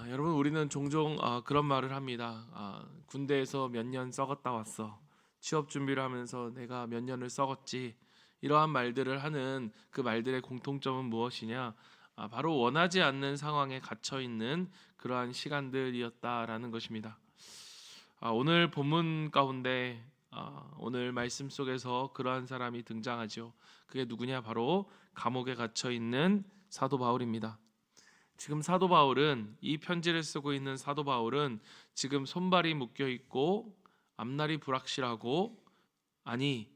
여러분 우리는 종종 그런 말을 합니다. 군대에서 몇 년 썩었다 왔어. 취업 준비를 하면서 내가 몇 년을 썩었지. 이러한 말들을 하는 그 말들의 공통점은 무엇이냐? 바로 원하지 않는 상황에 갇혀 있는 그러한 시간들이었다라는 것입니다. 오늘 본문 가운데 오늘 말씀 속에서 그러한 사람이 등장하죠. 그게 누구냐? 바로 감옥에 갇혀 있는 사도 바울입니다. 지금 사도 바울은 이 편지를 쓰고 있는 사도 바울은 지금 손발이 묶여 있고 앞날이 불확실하고 아니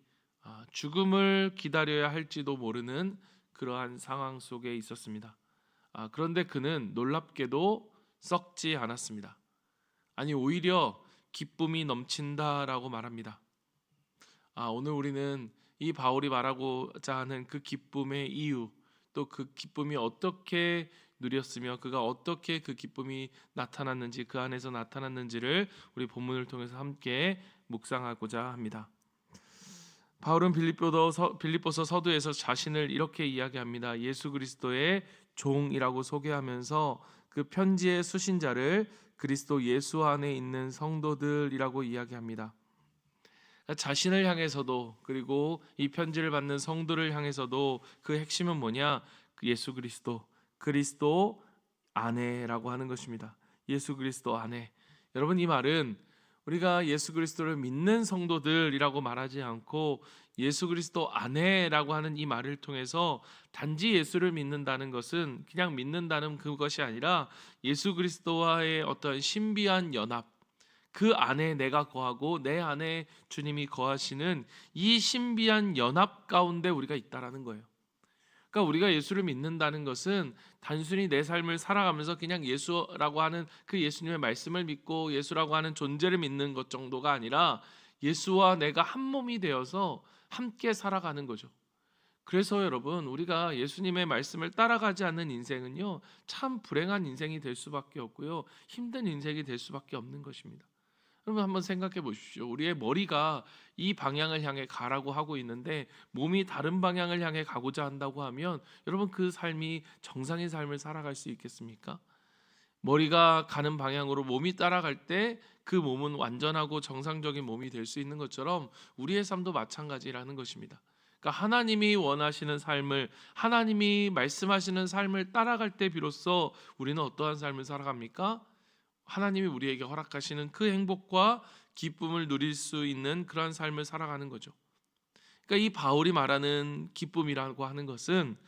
죽음을 기다려야 할지도 모르는 그러한 상황 속에 있었습니다. 그런데 그는 놀랍게도 썩지 않았습니다. 아니 오히려 기쁨이 넘친다라고 말합니다. 오늘 우리는 이 바울이 말하고자 하는 그 기쁨의 이유, 또 그 기쁨이 어떻게 누렸으며 그가 어떻게 그 기쁨이 나타났는지, 그 안에서 나타났는지를 우리 본문을 통해서 함께 묵상하고자 합니다. 바울은 빌립보서 서두에서 자신을 이렇게 이야기합니다. 예수 그리스도의 종이라고 소개하면서 그 편지의 수신자를 그리스도 예수 안에 있는 성도들이라고 이야기합니다. 자신을 향해서도, 그리고 이 편지를 받는 성도를 향해서도 그 핵심은 뭐냐? 예수 그리스도 안에라고 하는 것입니다. 예수 그리스도 안에. 여러분, 이 말은 우리가 예수 그리스도를 믿는 성도들이라고 말하지 않고 예수 그리스도 안에라고 하는 이 말을 통해서 단지 예수를 믿는다는 것은 그냥 믿는다는 그것이 아니라 예수 그리스도와의 어떤 신비한 연합, 그 안에 내가 거하고 내 안에 주님이 거하시는 이 신비한 연합 가운데 우리가 있다라는 거예요. 그러니까 우리가 예수를 믿는다는 것은 단순히 내 삶을 살아가면서 그냥 예수라고 하는 그 예수님의 말씀을 믿고 예수라고 하는 존재를 믿는 것 정도가 아니라 예수와 내가 한 몸이 되어서 함께 살아가는 거죠. 그래서 여러분, 우리가 예수님의 말씀을 따라가지 않는 인생은요, 참 불행한 인생이 될 수밖에 없고요, 힘든 인생이 될 수밖에 없는 것입니다. 여러분 한번 생각해 보십시오. 우리의 머리가 이 방향을 향해 가라고 하고 있는데 몸이 다른 방향을 향해 가고자 한다고 하면 여러분 그 삶이 정상의 삶을 살아갈 수 있겠습니까? 머리가 가는 방향으로 몸이 따라갈 때 그 몸은 완전하고 정상적인 몸이 될 수 있는 것처럼 우리의 삶도 마찬가지라는 것입니다. 그러니까 하나님이 원하시는 삶을, 하나님이 말씀하시는 삶을 따라갈 때 비로소 우리는 어떠한 삶을 살아갑니까? 하나님이 우리에게 허락하시는 그 행복과 기쁨을 누릴 수 있는 그러한 삶을 살아가는 거죠. 그러니까 이 바울이 말하는 기쁨이라고 하는 것은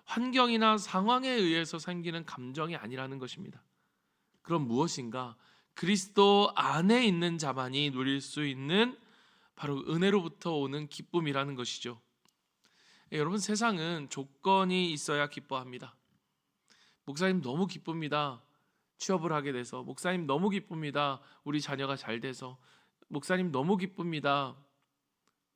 환경이나 상황에 의해서 생기는 감정이 아니라는 것입니다. 그럼 무엇인가? 그리스도 안에 있는 자만이 누릴 수 있는 바로 은혜로부터 오는 기쁨이라는 것이죠. 여러분, 세상은 조건이 있어야 기뻐합니다. 목사님 너무 기쁩니다. 취업을 하게 돼서. 목사님 너무 기쁩니다. 우리 자녀가 잘 돼서. 목사님 너무 기쁩니다.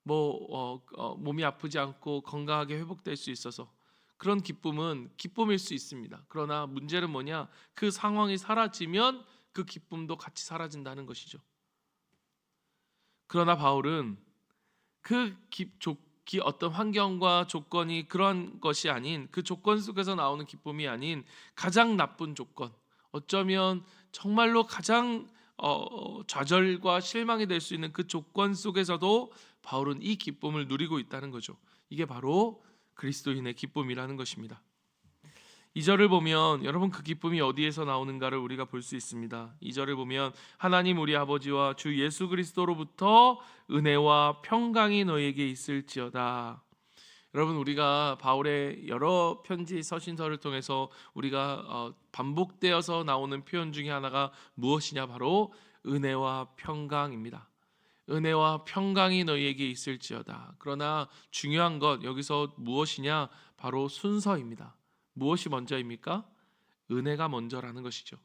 몸이 아프지 않고 건강하게 회복될 수 있어서. 그런 기쁨은 기쁨일 수 있습니다. 그러나 문제는 뭐냐? 그 상황이 사라지면 그 기쁨도 같이 사라진다는 것이죠. 그러나 바울은 어떤 환경과 조건이 그런 것이 아닌, 그 조건 속에서 나오는 기쁨이 아닌 가장 나쁜 조건, 어쩌면 정말로 가장 좌절과 실망이 될 수 있는 그 조건 속에서도 바울은 이 기쁨을 누리고 있다는 거죠. 이게 바로 그리스도인의 기쁨이라는 것입니다. 2절을 보면 여러분 그 기쁨이 어디에서 나오는가를 우리가 볼 수 있습니다. 2절을 보면 하나님 우리 아버지와 주 예수 그리스도로부터 은혜와 평강이 너에게 있을지어다. 여러분, 우리가 바울의 여러 편지 서신서를 통해서 우리가 반복되어서 나오는 표현 중에 하나가 무엇이냐? 바로 은혜와 평강입니다. 은혜와 평강이 너희에게 있을지어다. 그러나 중요한 것 여기서 무엇이냐? 바로 순서입니다. 무엇이 먼저입니까? 은혜가 먼저라는 것이죠.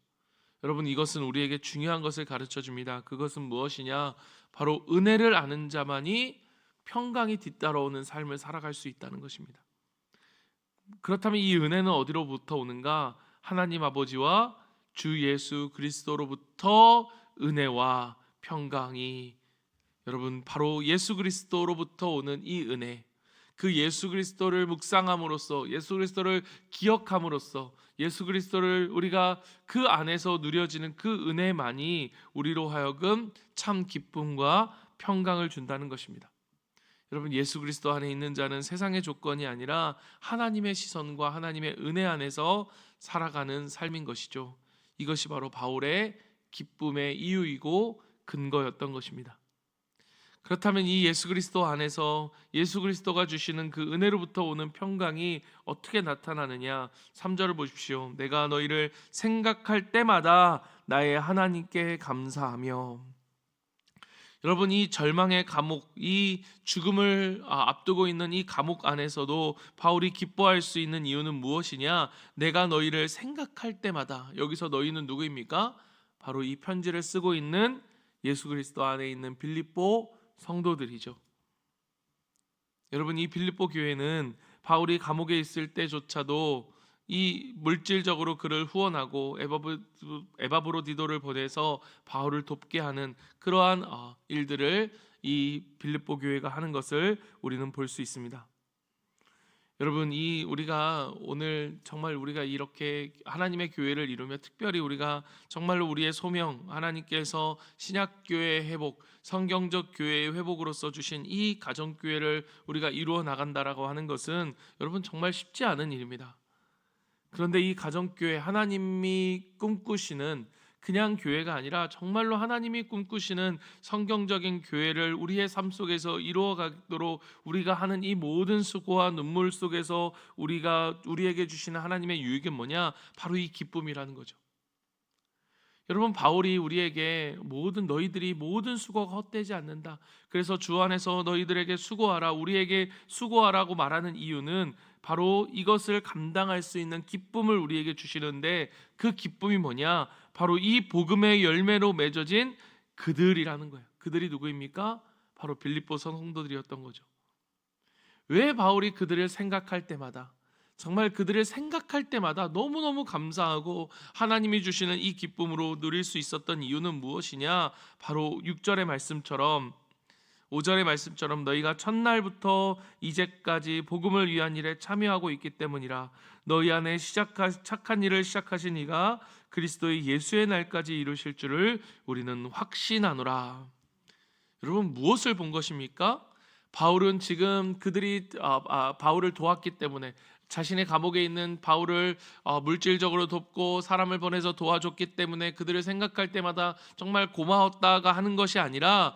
여러분, 이것은 우리에게 중요한 것을 가르쳐 줍니다. 그것은 무엇이냐? 바로 은혜를 아는 자만이 평강이 뒤따라오는 삶을 살아갈 수 있다는 것입니다. 그렇다면 이 은혜는 어디로부터 오는가? 하나님 아버지와 주 예수 그리스도로부터 은혜와 평강이, 여러분 바로 예수 그리스도로부터 오는 이 은혜, 그 예수 그리스도를 묵상함으로써, 예수 그리스도를 기억함으로써, 예수 그리스도를 우리가 그 안에서 누려지는 그 은혜만이 우리로 하여금 참 기쁨과 평강을 준다는 것입니다. 여러분, 예수 그리스도 안에 있는 자는 세상의 조건이 아니라 하나님의 시선과 하나님의 은혜 안에서 살아가는 삶인 것이죠. 이것이 바로 바울의 기쁨의 이유이고 근거였던 것입니다. 그렇다면 이 예수 그리스도 안에서 예수 그리스도가 주시는 그 은혜로부터 오는 평강이 어떻게 나타나느냐? 3절을 보십시오. 내가 너희를 생각할 때마다 나의 하나님께 감사하며. 여러분, 이 절망의 감옥, 이 죽음을 앞두고 있는 이 감옥 안에서도 바울이 기뻐할 수 있는 이유는 무엇이냐? 내가 너희를 생각할 때마다. 여기서 너희는 누구입니까? 바로 이 편지를 쓰고 있는 예수 그리스도 안에 있는 빌립보 성도들이죠. 여러분, 이 빌립보 교회는 바울이 감옥에 있을 때조차도 이 물질적으로 그를 후원하고 에바브로디도를 보내서 바울을 돕게 하는 그러한 일들을 이 빌립보 교회가 하는 것을 우리는 볼 수 있습니다. 여러분, 우리가 오늘 정말 우리가 이렇게 하나님의 교회를 이루며 특별히 우리가 정말로 우리의 소명, 하나님께서 신약교회의 회복, 성경적 교회의 회복으로서 주신 이 가정교회를 우리가 이루어 나간다라고 하는 것은 여러분 정말 쉽지 않은 일입니다. 그런데 이 가정교회, 하나님이 꿈꾸시는 그냥 교회가 아니라 정말로 하나님이 꿈꾸시는 성경적인 교회를 우리의 삶 속에서 이루어가도록 우리가 하는 이 모든 수고와 눈물 속에서 우리에게 주시는 하나님의 유익은 뭐냐? 바로 이 기쁨이라는 거죠. 여러분, 바울이 우리에게 너희들이 모든 수고가 헛되지 않는다, 그래서 주 안에서 너희들에게 수고하라, 우리에게 수고하라고 말하는 이유는 바로 이것을 감당할 수 있는 기쁨을 우리에게 주시는데, 그 기쁨이 뭐냐? 바로 이 복음의 열매로 맺어진 그들이라는 거예요. 그들이 누구입니까? 바로 빌립보 성도들이었던 거죠. 왜 바울이 그들을 생각할 때마다, 정말 그들을 생각할 때마다 너무너무 감사하고 하나님이 주시는 이 기쁨으로 누릴 수 있었던 이유는 무엇이냐? 바로 6절의 말씀처럼, 5절의 말씀처럼 너희가 첫날부터 이제까지 복음을 위한 일에 참여하고 있기 때문이라. 너희 안에 착한 일을 시작하신 이가 그리스도의 예수의 날까지 이루실 줄을 우리는 확신하노라. 여러분, 무엇을 본 것입니까? 바울은 지금 그들이 바울을 도왔기 때문에, 자신의 감옥에 있는 바울을 물질적으로 돕고 사람을 보내서 도와줬기 때문에 그들을 생각할 때마다 정말 고마웠다가 하는 것이 아니라,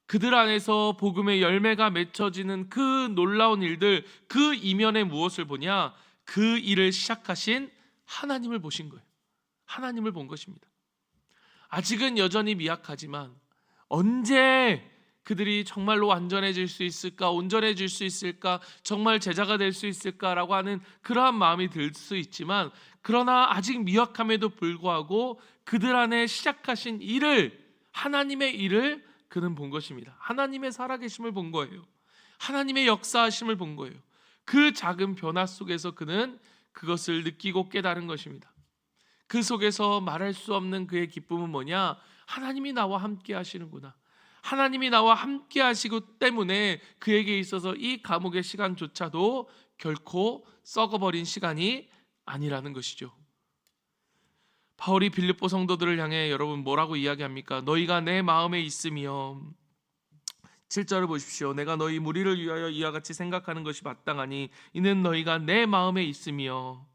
그들 안에서 복음의 열매가 맺혀지는 그 놀라운 일들, 그 이면에 무엇을 보냐? 그 일을 시작하신 하나님을 보신 거예요. 하나님을 본 것입니다. 아직은 여전히 미약하지만 언제 그들이 정말로 완전해질 수 있을까, 온전해질 수 있을까, 정말 제자가 될 수 있을까라고 하는 그러한 마음이 들 수 있지만, 그러나 아직 미약함에도 불구하고 그들 안에 시작하신 일을, 하나님의 일을 그는 본 것입니다. 하나님의 살아계심을 본 거예요. 하나님의 역사하심을 본 거예요. 그 작은 변화 속에서 그는 그것을 느끼고 깨달은 것입니다. 그 속에서 말할 수 없는 그의 기쁨은 뭐냐? 하나님이 나와 함께 하시는구나. 하나님이 나와 함께 하시고 때문에 그에게 있어서 이 감옥의 시간조차도 결코 썩어버린 시간이 아니라는 것이죠. 바울이 빌립보 성도들을 향해 여러분 뭐라고 이야기합니까? 너희가 내 마음에 있으며, 7절을 보십시오. 내가 너희 무리를 위하여 이와 같이 생각하는 것이 마땅하니 이는 너희가 내 마음에 있으며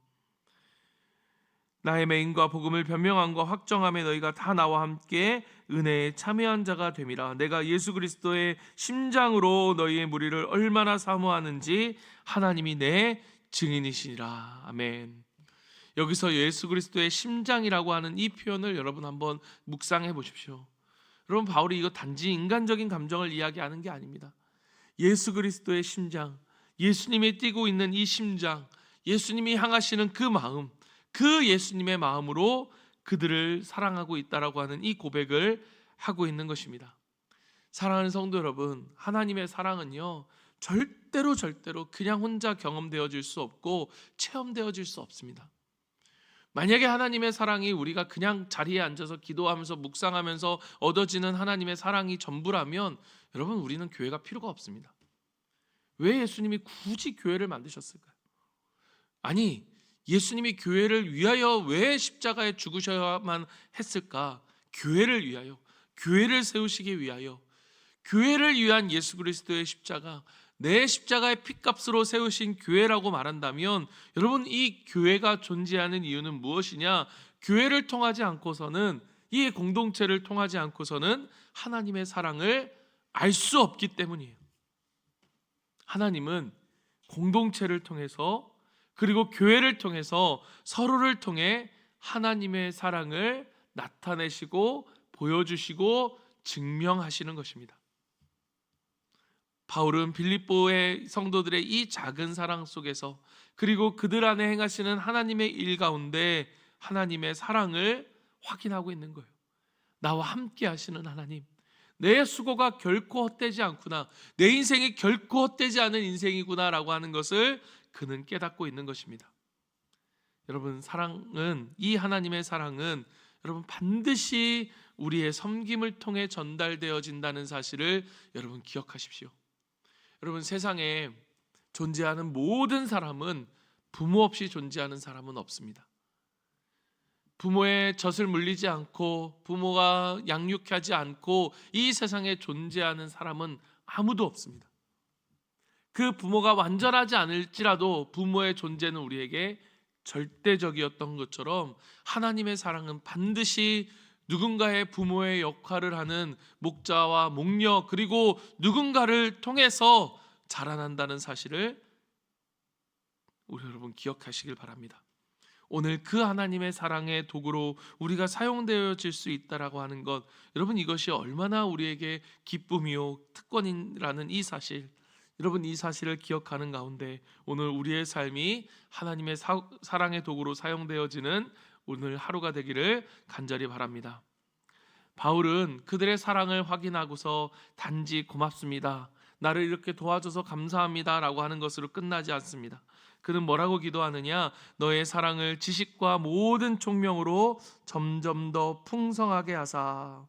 나의 맹인과 복음을 변명함과 확정함에 너희가 다 나와 함께 은혜에 참여한 자가 됨이라. 내가 예수 그리스도의 심장으로 너희의 무리를 얼마나 사모하는지 하나님이 내 증인이시니라. 아멘. 여기서 예수 그리스도의 심장이라고 하는 이 표현을 여러분 한번 묵상해 보십시오. 여러분, 바울이 이거 단지 인간적인 감정을 이야기하는 게 아닙니다. 예수 그리스도의 심장, 예수님이 뛰고 있는 이 심장, 예수님이 향하시는 그 마음, 그 예수님의 마음으로 그들을 사랑하고 있다라고 하는 이 고백을 하고 있는 것입니다. 사랑하는 성도 여러분, 하나님의 사랑은요 절대로 그냥 혼자 경험되어질 수 없고 체험되어질 수 없습니다. 만약에 하나님의 사랑이 우리가 그냥 자리에 앉아서 기도하면서 묵상하면서 얻어지는 하나님의 사랑이 전부라면 여러분, 우리는 교회가 필요가 없습니다. 왜 예수님이 굳이 교회를 만드셨을까요? 아니, 예수님이 교회를 위하여 왜 십자가에 죽으셔야만 했을까? 교회를 위하여, 교회를 세우시기 위하여, 교회를 위한 예수 그리스도의 십자가, 내 십자가의 핏값으로 세우신 교회라고 말한다면, 여러분, 이 교회가 존재하는 이유는 무엇이냐? 교회를 통하지 않고서는, 이 공동체를 통하지 않고서는 하나님의 사랑을 알 수 없기 때문이에요. 하나님은 공동체를 통해서, 그리고 교회를 통해서, 서로를 통해 하나님의 사랑을 나타내시고 보여주시고 증명하시는 것입니다. 바울은 빌립보의 성도들의 이 작은 사랑 속에서, 그리고 그들 안에 행하시는 하나님의 일 가운데 하나님의 사랑을 확인하고 있는 거예요. 나와 함께 하시는 하나님, 내 수고가 결코 헛되지 않구나, 내 인생이 결코 헛되지 않은 인생이구나 라고 하는 것을 그는 깨닫고 있는 것입니다. 여러분, 사랑은, 이 하나님의 사랑은 여러분 반드시 우리의 섬김을 통해 전달되어진다는 사실을 여러분 기억하십시오. 여러분, 세상에 존재하는 모든 사람은 부모 없이 존재하는 사람은 없습니다. 부모의 젖을 물리지 않고 부모가 양육하지 않고 이 세상에 존재하는 사람은 아무도 없습니다. 그 부모가 완전하지 않을지라도 부모의 존재는 우리에게 절대적이었던 것처럼, 하나님의 사랑은 반드시 누군가의 부모의 역할을 하는 목자와 목녀, 그리고 누군가를 통해서 자라난다는 사실을 우리 여러분 기억하시길 바랍니다. 오늘 그 하나님의 사랑의 도구로 우리가 사용되어질 수 있다라고 하는 것, 여러분, 이것이 얼마나 우리에게 기쁨이요 특권이라는 이 사실, 여러분, 이 사실을 기억하는 가운데 오늘 우리의 삶이 하나님의 사랑의 도구로 사용되어지는 오늘 하루가 되기를 간절히 바랍니다. 바울은 그들의 사랑을 확인하고서 단지 고맙습니다, 나를 이렇게 도와줘서 감사합니다 라고 하는 것으로 끝나지 않습니다. 그는 뭐라고 기도하느냐? 너의 사랑을 지식과 모든 총명으로 점점 더 풍성하게 하사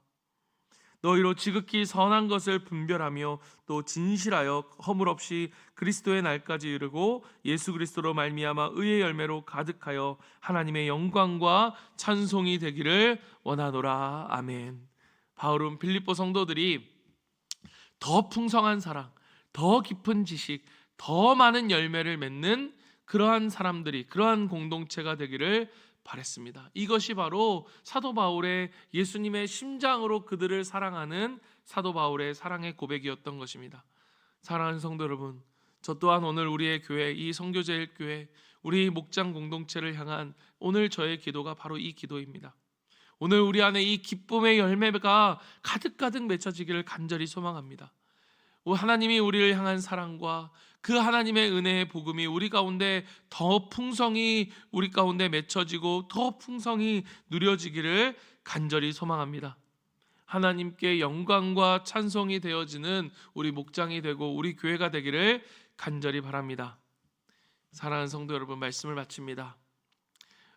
너희로 지극히 선한 것을 분별하며 또 진실하여 허물 없이 그리스도의 날까지 이르고 예수 그리스도로 말미암아 의의 열매로 가득하여 하나님의 영광과 찬송이 되기를 원하노라. 아멘. 바울은 빌립보 성도들이 더 풍성한 사랑, 더 깊은 지식, 더 많은 열매를 맺는 그러한 사람들이, 그러한 공동체가 되기를 바랬습니다. 이것이 바로 사도 바울의, 예수님의 심장으로 그들을 사랑하는 사도 바울의 사랑의 고백이었던 것입니다. 사랑하는 성도 여러분, 저 또한 오늘 우리의 교회, 이 선교제일교회, 우리 목장 공동체를 향한 오늘 저의 기도가 바로 이 기도입니다. 오늘 우리 안에 이 기쁨의 열매가 가득가득 맺혀지기를 간절히 소망합니다. 하나님이 우리를 향한 사랑과 그 하나님의 은혜의 복음이 우리 가운데 더 풍성히 우리 가운데 맺혀지고 더 풍성히 누려지기를 간절히 소망합니다. 하나님께 영광과 찬송이 되어지는 우리 목장이 되고 우리 교회가 되기를 간절히 바랍니다. 사랑하는 성도 여러분, 말씀을 마칩니다.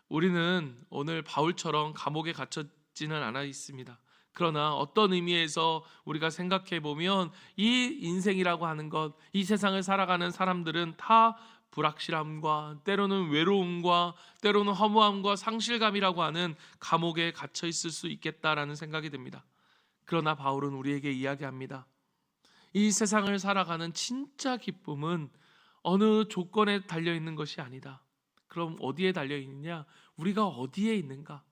우리는 오늘 바울처럼 감옥에 갇혔지는 않아 있습니다. 그러나 어떤 의미에서 우리가 생각해 보면 이 인생이라고 하는 것, 이 세상을 살아가는 사람들은 다 불확실함과 때로는 외로움과 때로는 허무함과 상실감이라고 하는 감옥에 갇혀 있을 수 있겠다라는 생각이 듭니다. 그러나 바울은 우리에게 이야기합니다. 이 세상을 살아가는 진짜 기쁨은 어느 조건에 달려 있는 것이 아니다. 그럼 어디에 달려 있느냐? 우리가 어디에 있는가?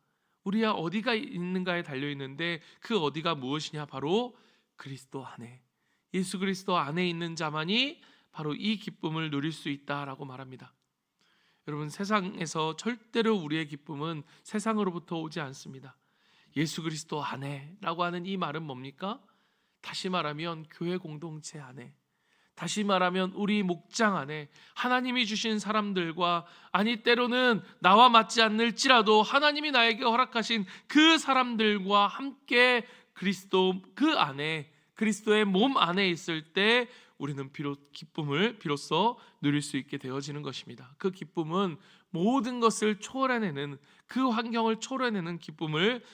우리가 어디가 있는가에 달려 있는데, 그 어디가 무엇이냐? 바로 그리스도 안에, 예수 그리스도 안에 있는 자만이 바로 이 기쁨을 누릴 수 있다라고 말합니다. 여러분, 세상에서 절대로 우리의 기쁨은 세상으로부터 오지 않습니다. 예수 그리스도 안에라고 하는 이 말은 뭡니까? 다시 말하면 교회 공동체 안에, 다시 말하면 우리 목장 안에 하나님이 주신 사람들과, 아니 때로는 나와 맞지 않을지라도 하나님이 나에게 허락하신 그 사람들과 함께 그리스도 그 안에, 그리스도의 몸 안에 있을 때 우리는 기쁨을 비로소 누릴 수 있게 되어지는 것입니다. 그 기쁨은 모든 것을 초월해내는, 그 환경을 초월해내는 기쁨을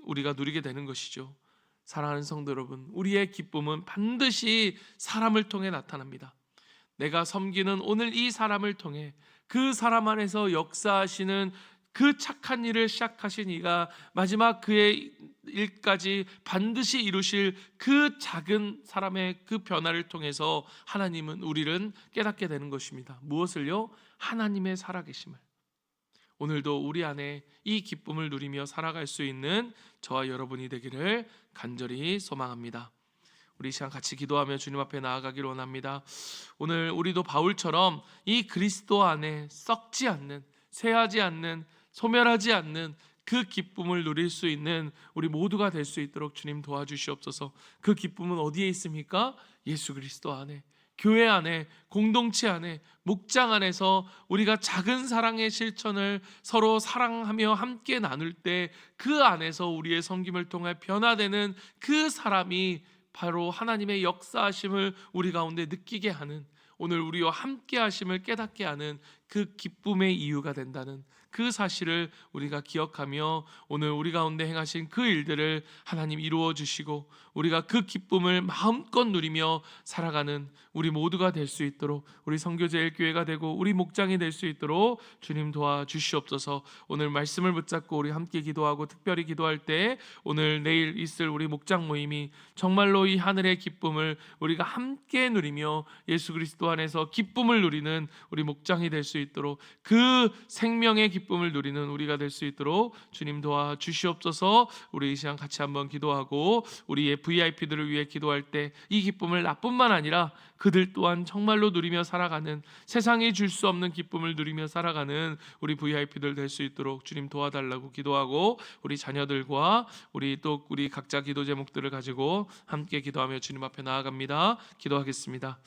우리가 누리게 되는 것이죠. 사랑하는 성도 여러분, 우리의 기쁨은 반드시 사람을 통해 나타납니다. 내가 섬기는 오늘 이 사람을 통해 그 사람 안에서 역사하시는 그 착한 일을 시작하신 이가 마지막 그의 일까지 반드시 이루실 그 작은 사람의 그 변화를 통해서 하나님은 우리를 깨닫게 되는 것입니다. 무엇을요? 하나님의 살아계심을. 오늘도 우리 안에 이 기쁨을 누리며 살아갈 수 있는 저와 여러분이 되기를 간절히 소망합니다. 우리 이 시간 같이 기도하며 주님 앞에 나아가기를 원합니다. 오늘 우리도 바울처럼 이 그리스도 안에 썩지 않는, 쇠하지 않는, 소멸하지 않는 그 기쁨을 누릴 수 있는 우리 모두가 될 수 있도록 주님 도와주시옵소서. 그 기쁨은 어디에 있습니까? 예수 그리스도 안에, 교회 안에, 공동체 안에, 목장 안에서 우리가 작은 사랑의 실천을 서로 사랑하며 함께 나눌 때 그 안에서 우리의 섬김을 통해 변화되는 그 사람이 바로 하나님의 역사하심을 우리 가운데 느끼게 하는, 오늘 우리와 함께 하심을 깨닫게 하는 그 기쁨의 이유가 된다는 그 사실을 우리가 기억하며 오늘 우리 가운데 행하신 그 일들을 하나님 이루어 주시고 우리가 그 기쁨을 마음껏 누리며 살아가는 우리 모두가 될 수 있도록, 우리 선교제일교회가 되고 우리 목장이 될 수 있도록 주님 도와주시옵소서. 오늘 말씀을 붙잡고 우리 함께 기도하고 특별히 기도할 때 오늘 내일 있을 우리 목장 모임이 정말로 이 하늘의 기쁨을 우리가 함께 누리며 예수 그리스도 안에서 기쁨을 누리는 우리 목장이 될 수 있도록, 그 생명의 기쁨을 누리는 우리가 될 수 있도록 주님 도와주시옵소서. 우리 이 시간 같이 한번 기도하고 우리의 VIP들을 위해 기도할 때 이 기쁨을 나뿐만 아니라 그들 또한 정말로 누리며 살아가는, 세상이 줄 수 없는 기쁨을 누리며 살아가는 우리 VIP들 될 수 있도록 주님 도와달라고 기도하고, 우리 자녀들과 우리 각자 기도 제목들을 가지고 함께 기도하며 주님 앞에 나아갑니다. 기도하겠습니다.